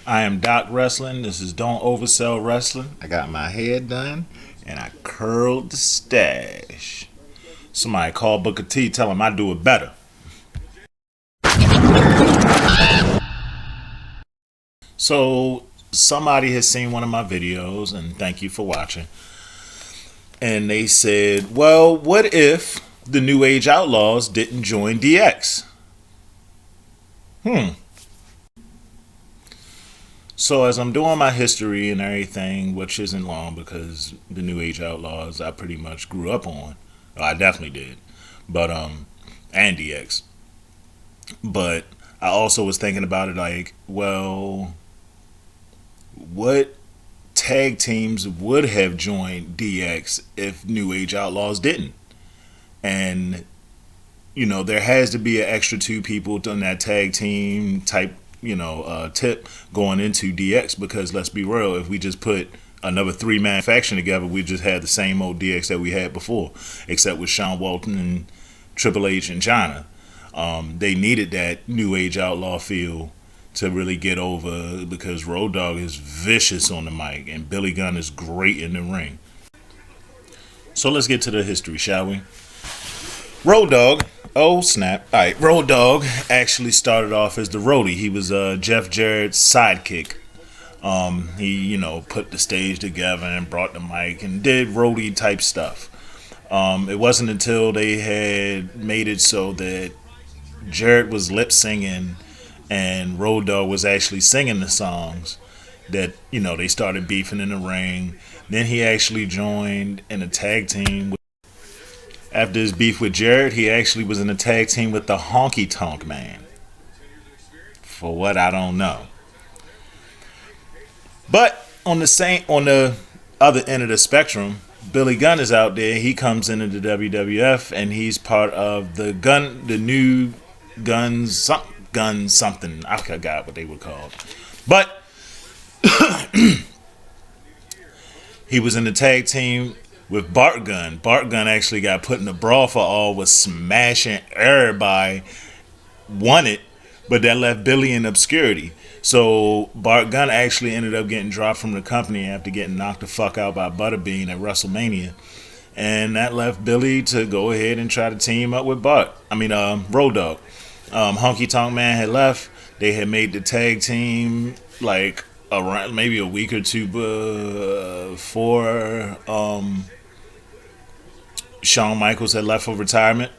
I am Doc Wrestling. This is Don't Oversell Wrestling. I got my hair done and I curled the stash. Somebody call Booker T, tell him I do it better. So, somebody has seen one of my videos, and thank you for watching. And they said, well, what if the New Age Outlaws didn't join DX? So as I'm doing my history and everything, which isn't long because the New Age Outlaws I pretty much grew up on. Well, I definitely did. But and DX. But I also was thinking about it like, well, what tag teams would have joined DX if New Age Outlaws didn't? And there has to be an extra two people on that tag team type tip going into DX, because let's be real, if we just put another three-man faction together, we just had the same old DX that we had before, except with Sean Walton and Triple H and China. They needed that New Age Outlaw feel to really get over, because Road Dogg is vicious on the mic and Billy Gunn is great in the ring. So let's get to the history, shall we? Road Dogg, oh snap! All right, Road Dogg actually started off as the roadie. He was Jeff Jarrett's sidekick. He put the stage together and brought the mic and did roadie type stuff. It wasn't until they had made it so that Jarrett was lip singing and Road Dogg was actually singing the songs that they started beefing in the ring. Then he actually joined in a tag team. After his beef with Jarrett, he actually was in a tag team with the Honky Tonk Man. For what, I don't know. But on the other end of the spectrum, Billy Gunn is out there. He comes into the WWF and he's part of the new Guns something. I forgot what they were called. But he was in the tag team with Bart Gunn. Bart Gunn actually got put in the brawl for all, was smashing everybody, won it, but that left Billy in obscurity. So Bart Gunn actually ended up getting dropped from the company after getting knocked the fuck out by Butterbean at WrestleMania. And that left Billy to go ahead and try to team up with Road Dogg. Honky Tonk Man had left. They had made the tag team like around maybe a week or two before Shawn Michaels had left for retirement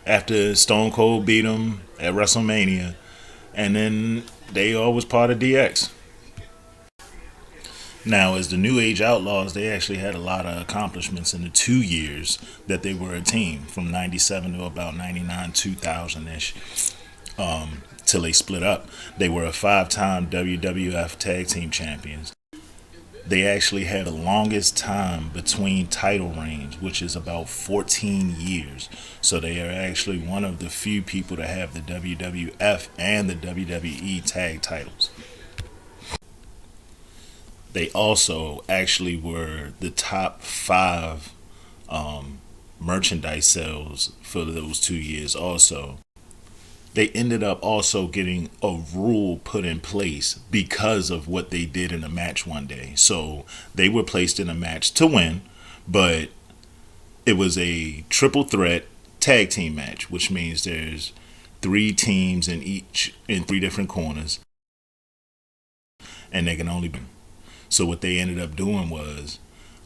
after Stone Cold beat him at WrestleMania, and then they all was part of DX. Now, as the New Age Outlaws, they actually had a lot of accomplishments in the 2 years that they were a team, from 97 to about 99, 2000-ish, till they split up. They were a 5-time WWF Tag Team Champions. They actually had the longest time between title reigns, which is about 14 years. So they are actually one of the few people to have the WWF and the WWE tag titles. They also actually were the top 5 merchandise sales for those 2 years also. They ended up also getting a rule put in place because of what they did in a match one day. So they were placed in a match to win, but it was a triple threat tag team match, which means there's 3 teams in 3 different corners, and they can only be. So what they ended up doing was,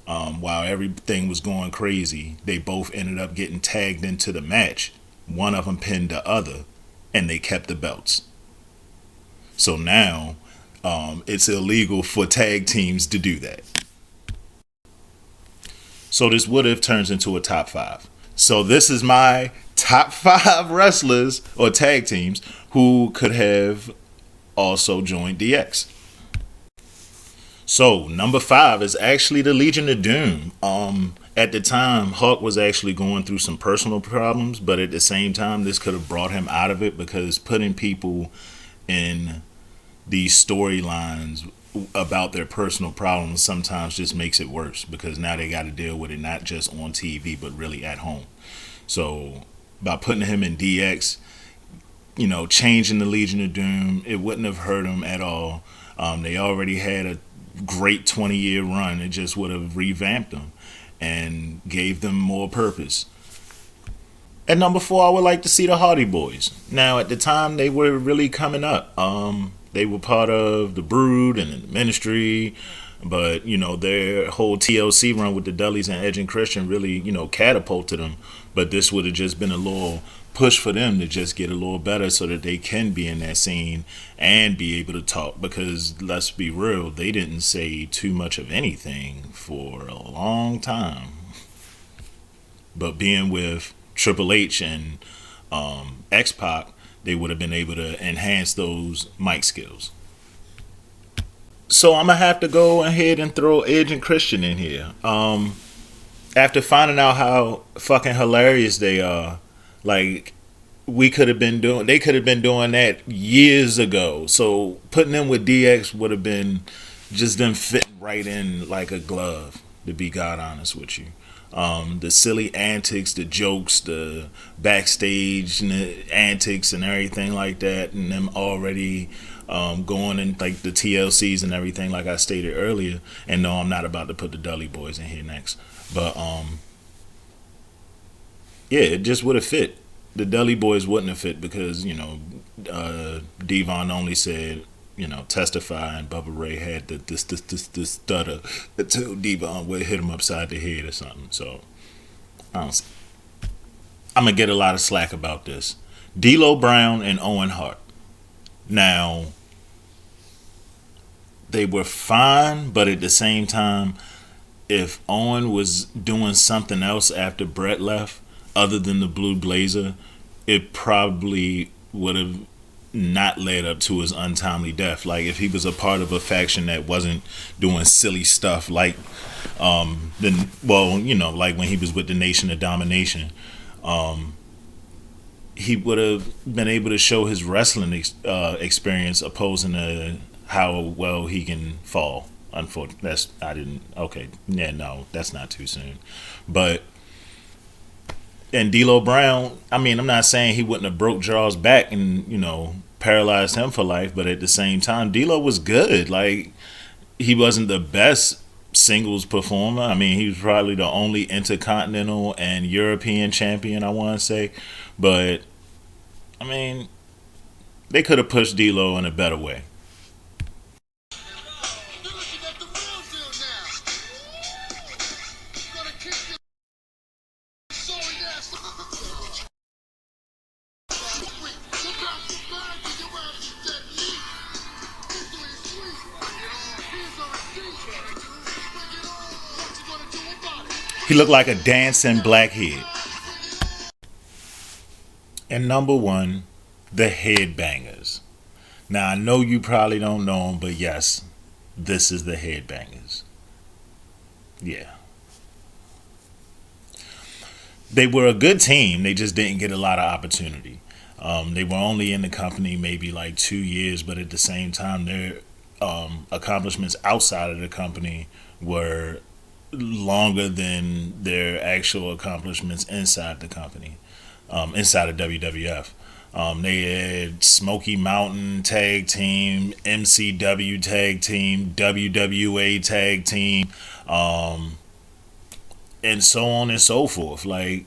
while everything was going crazy, they both ended up getting tagged into the match. One of them pinned the other, and they kept the belts. So now it's illegal for tag teams to do that. So this would have turns into a top 5. So this is my top 5 wrestlers or tag teams who could have also joined DX. So number 5 is actually the Legion of Doom. At the time, Hawk was actually going through some personal problems, but at the same time, this could have brought him out of it, because putting people in these storylines about their personal problems sometimes just makes it worse, because now they got to deal with it not just on TV, but really at home. So by putting him in DX, changing the Legion of Doom, it wouldn't have hurt them at all. They already had a great 20-year run. It just would have revamped them and gave them more purpose. At number 4, I would like to see the Hardy Boys. Now, at the time, they were really coming up. They were part of the Brood and the Ministry, but their whole TLC run with the Dudleys and Edge and Christian really catapulted them. But this would have just been a little push for them to just get a little better so that they can be in that scene and be able to talk, because let's be real, they didn't say too much of anything for a long time. But being with Triple H and X-Pac, they would have been able to enhance those mic skills. So I'm going to have to go ahead and throw Edge and Christian in here. After finding out how fucking hilarious they are, like, they could have been doing that years ago. So putting them with DX would have been just them fitting right in like a glove, to be God honest with you. The silly antics, the jokes, the backstage and the antics and everything like that, and them already going in like the TLCs and everything, like I stated earlier. And no, I'm not about to put the Dudley Boys in here next, but yeah, it just would have fit. The Dudley Boys wouldn't have fit because Devon only said testify, and Bubba Ray had this stutter until Devon would hit him upside the head or something. So I'm gonna get a lot of slack about this. D'Lo Brown and Owen Hart. Now, they were fine, but at the same time, if Owen was doing something else after Brett left, other than the Blue Blazer, it probably would have not led up to his untimely death. Like if he was a part of a faction that wasn't doing silly stuff like like when he was with the Nation of Domination, he would have been able to show his wrestling experience opposing to how well he can fall. Unfortunately, that's not too soon. But and D'Lo Brown, I mean, I'm not saying he wouldn't have broke Jarl's back and paralyzed him for life, but at the same time, D'Lo was good. Like, he wasn't the best singles performer. I mean, he was probably the only Intercontinental and European champion, I want to say. But I mean, they could have pushed D'Lo in a better way. He looked like a dancing blackhead. And number 1, the Headbangers. Now, I know you probably don't know them, but yes, this is the Headbangers. Yeah. They were a good team. They just didn't get a lot of opportunity. They were only in the company maybe like 2 years, but at the same time, their accomplishments outside of the company were longer than their actual accomplishments inside the company, inside of WWF. They had Smoky Mountain tag team, MCW tag team, WWA tag team, and so on and so forth. Like,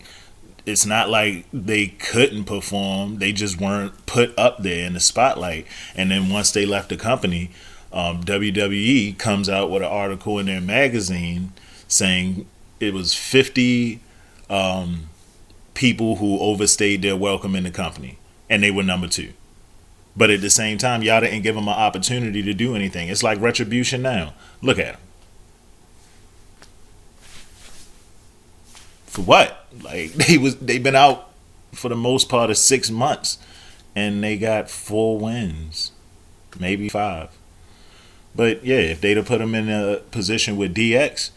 it's not like they couldn't perform. They just weren't put up there in the spotlight. And then once they left the company, WWE comes out with an article in their magazine saying it was 50 people who overstayed their welcome in the company, and they were number 2. But at the same time, y'all didn't give them an opportunity to do anything. It's like Retribution now. Look at them. For what? Like, they've been out for the most part of 6 months, and they got 4 wins, maybe 5. But yeah, if they'd have put them in a position with DX,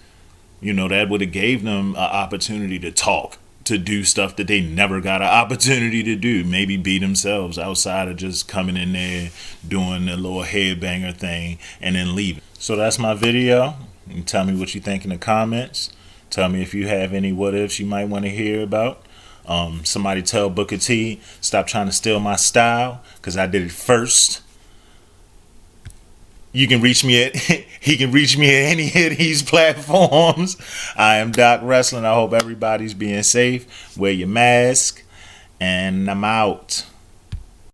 that would have gave them an opportunity to talk, to do stuff that they never got an opportunity to do. Maybe be themselves outside of just coming in there, doing the little headbanger thing, and then leaving. So that's my video. And tell me what you think in the comments. Tell me if you have any what ifs you might want to hear about. Somebody tell Booker T, stop trying to steal my style, because I did it first. You can reach me at he can reach me at any of these platforms. I am Doc Wrestling. I hope everybody's being safe. Wear your mask, and I'm out.